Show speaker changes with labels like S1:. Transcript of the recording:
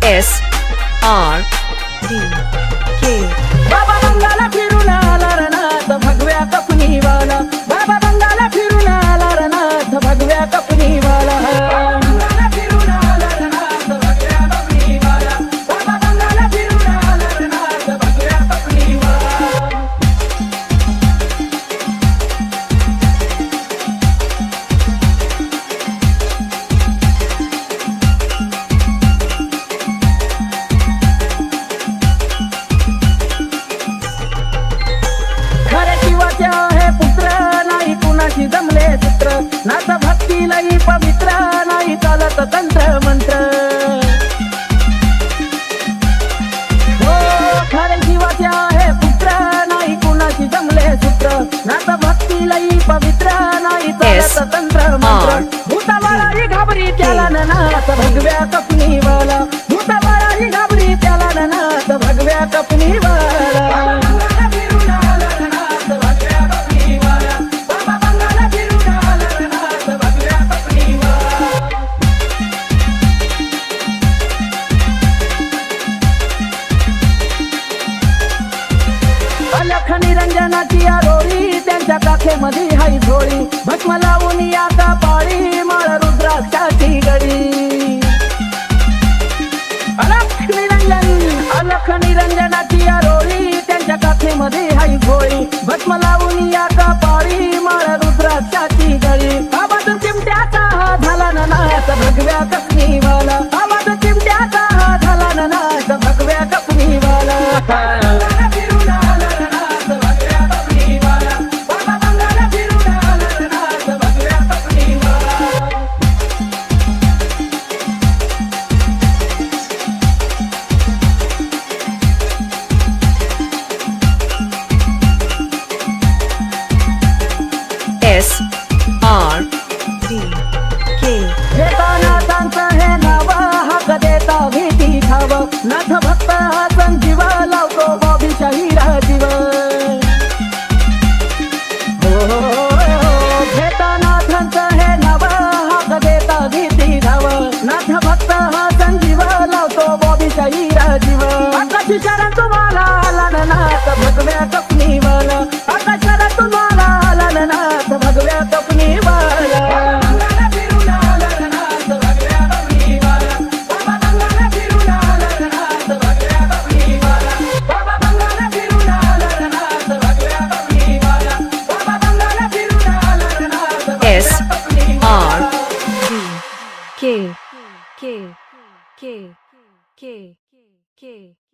S1: SRDK
S2: बाबा बंगाला फिरून आला रनाथ भगव्या कपनीवाला बाबा बंगाला फिरून आला रनाथ भगव्या कपनीवाला बंगाला फिरून आला रनाथ भगव्या कपनीवाला बाबा बंगाला फिरून आला रनाथ भगव्या कपनीवाला खरे शिवाचे आहे पुत्र नाही कुणाशी जमले सूत्र नाथ भक्ती लई पवित्र नाही चालत तंत्र मंत्र हो खरे शिवाचे आहे पुत्र नाही कुणाशी जमले सूत्र नाथ भक्ती लई पवित्र नाही चालत तंत्र मंत्र भूताबाळाही घाबरी त्याला नाथ भगव्या कपनीवाला भूताबाळाही घाबरी त्याला नाथ भगव्या कपनीवाला अलख निरंजनाची आरोळी त्यांच्या काखेमध्ये हाई झोळी भस्म लावून या पाळी माळ रुद्राक्षाची गडी अलख निरंजनाची आरोळी त्यांच्या काखेमध्ये हाई झोळी भस्म लावून या पाळी माळ रुद्राक्षाची गडी आवाज चिमट्याचा हा झाला नाथ भगव्या कपनीवाला आवाज चिमट्याचा हा झाला नाथ भगव्या कपनीवाला
S1: SRDK
S2: घेता नाथांचं हे नाव हाक देता भीती ठाव नाथ भक्त हा संजीव लावतो बाबी शाहीरा जीव घेता नाथांचं हे नाव हाक देता भीती ठाव नाथ भक्त हा संजीव लावतो बाबी शाहीरा जीव आकाशी शरण तुम्हाला आला नाथ भगव्या कपनीवाला आकाश शरण तुम्हाला आला नाथ भगव्या कपनीवाला
S1: SRDK